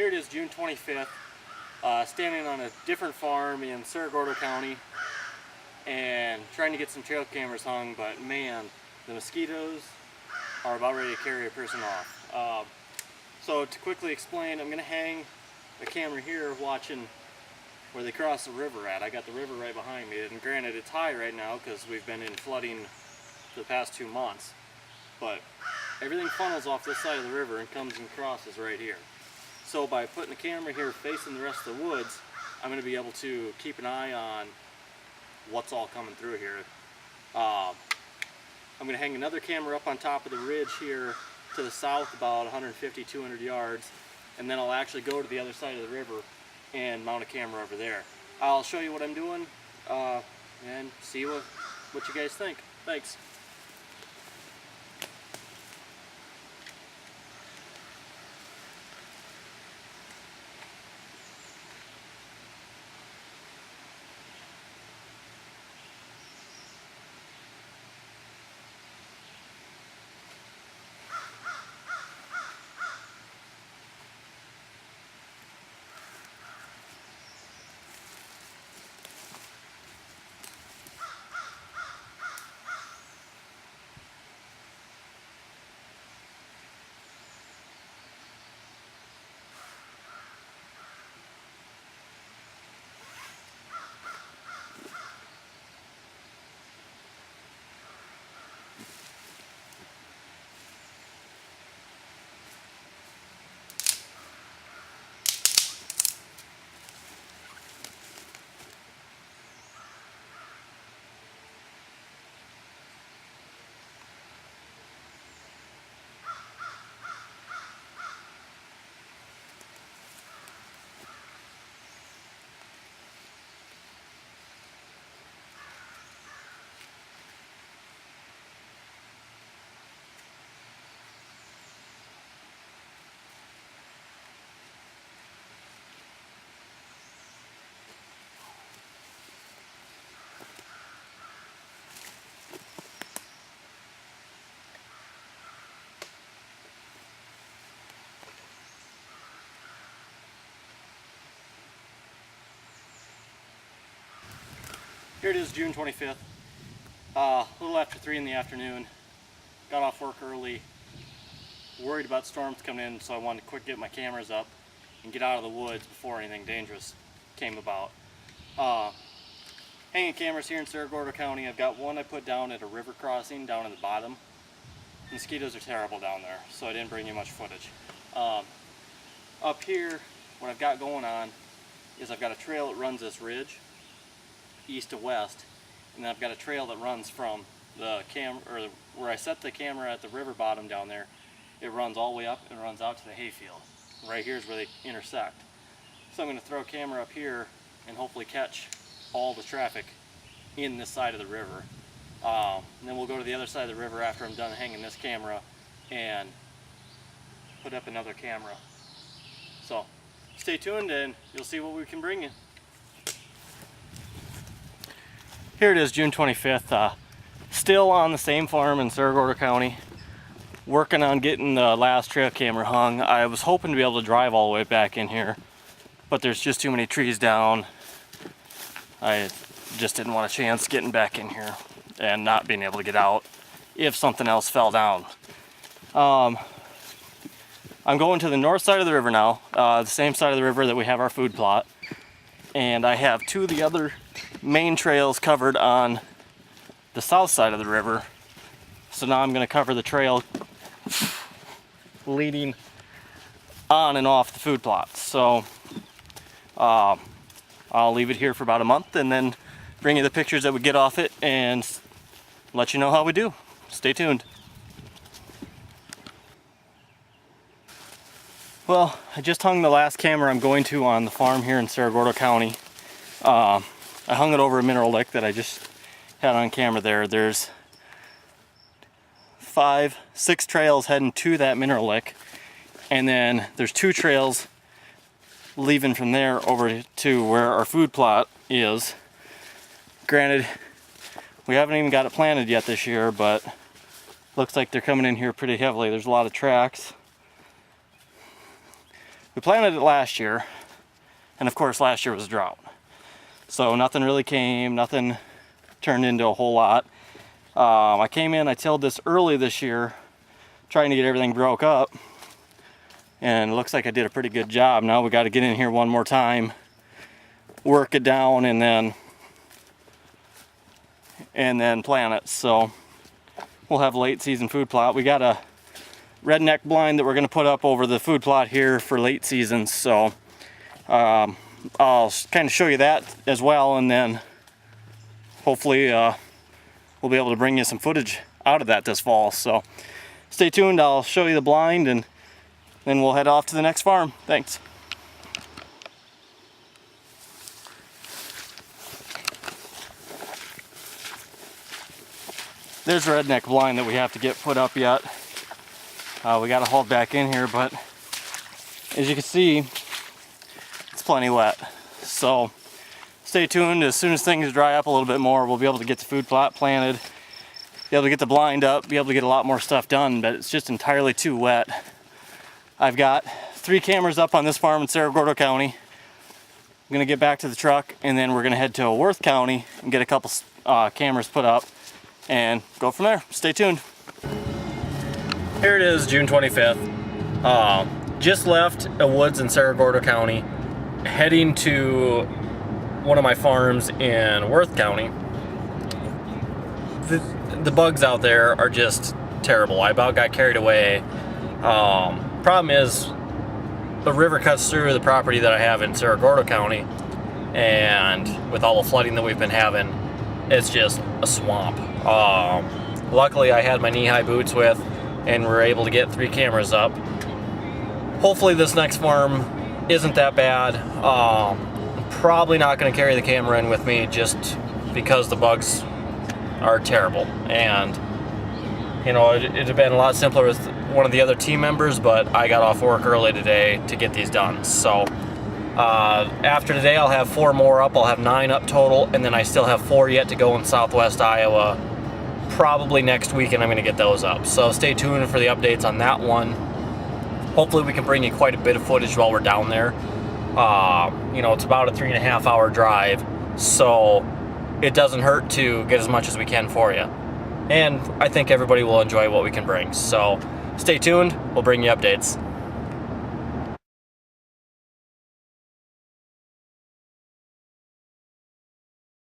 Here it is, June 25th, standing on a different farm in Cerro Gordo County and trying to get some trail cameras hung, but man, the mosquitoes are about ready to carry a person off. So to quickly explain, I'm going to hang a camera here watching where they cross the river at. I got the river right behind me, and granted it's high right now because we've been in flooding for the past 2 months, but everything funnels off this side of the river and comes and crosses right here. So by putting the camera here facing the rest of the woods, I'm going to be able to keep an eye on what's all coming through here. I'm going to hang another camera up on top of the ridge here to the south about 150-200 yards, and then I'll actually go to the other side of the river and mount a camera over there. I'll show you what I'm doing and see what you guys think. Thanks. Here it is, June 25th, a little after 3 in the afternoon. Got off work early, worried about storms coming in, so I wanted to quick get my cameras up and get out of the woods before anything dangerous came about. Hanging cameras here in Cerro Gordo County. I've got one I put down at a river crossing down in the bottom. Mosquitoes are terrible down there, so I didn't bring you much footage. Up here, what I've got going on is I've got a trail that runs this ridge east to west, and then I've got a trail that runs from the where I set the camera at the river bottom down there. It runs all the way up and runs out to the hayfield. Right here is where they intersect. So I'm going to throw a camera up here and hopefully catch all the traffic in this side of the river. And then we'll go to the other side of the river after I'm done hanging this camera and put up another camera. So stay tuned and you'll see what we can bring you. Here it is, June 25th, still on the same farm in Cerro Gordo County, working on getting the last trail camera hung. I was hoping to be able to drive all the way back in here, but there's just too many trees down. I just didn't want a chance getting back in here and not being able to get out if something else fell down. I'm going to the north side of the river now, the same side of the river that we have our food plot, and I have two of the other main trails covered on the south side of the river. So now I'm going to cover the trail leading on and off the food plots. So I'll leave it here for about a month and then bring you the pictures that we get off it and let you know how we do. Stay tuned. Well, I just hung the last camera I'm going to on the farm here in Cerro Gordo County. I hung it over a mineral lick that I just had on camera there. There's 5-6 trails heading to that mineral lick, and then there's 2 trails leaving from there over to where our food plot is. Granted, we haven't even got it planted yet this year, but looks like they're coming in here pretty heavily. There's a lot of tracks. We planted it last year, and of course last year was drought. So nothing really came, nothing turned into a whole lot. I came in, I tilled this early this year, trying to get everything broke up, and it looks like I did a pretty good job. Now we got to get in here one more time, work it down, and then plant it. So we'll have a late season food plot. We got a redneck blind that we're going to put up over the food plot here for late season. So I'll kind of show you that as well, and then hopefully we'll be able to bring you some footage out of that this fall. So stay tuned. I'll show you the blind, and then we'll head off to the next farm. Thanks. There's a redneck blind that we have to get put up yet. We got to haul back in here, but as you can see, it's plenty wet. So stay tuned. As soon as things dry up a little bit more, we'll be able to get the food plot planted, be able to get the blind up, be able to get a lot more stuff done, but it's just entirely too wet. I've got 3 cameras up on this farm in Cerro Gordo County. I'm gonna get back to the truck, and then we're gonna head to Worth County and get a couple cameras put up and go from there. Stay tuned. Here it is, June 25th. Just left a woods in Cerro Gordo County, heading to one of my farms in Worth County. The bugs out there are just terrible. I about got carried away. Problem is, the river cuts through the property that I have in Cerro Gordo County, and with all the flooding that we've been having, it's just a swamp. Luckily I had my knee-high boots with, and we're able to get 3 cameras up. Hopefully this next farm isn't that bad. I'm probably not going to carry the camera in with me just because the bugs are terrible, and you know, it'd have been a lot simpler with one of the other team members, but I got off work early today to get these done. So after today I'll have 4 more up. I'll have 9 up total, and then I still have 4 yet to go in southwest Iowa. Probably next week, and I'm going to get those up. So stay tuned for the updates on that one. Hopefully we can bring you quite a bit of footage while we're down there. You know, it's about a 3.5 hour drive, so it doesn't hurt to get as much as we can for you. And I think everybody will enjoy what we can bring. So stay tuned, we'll bring you updates.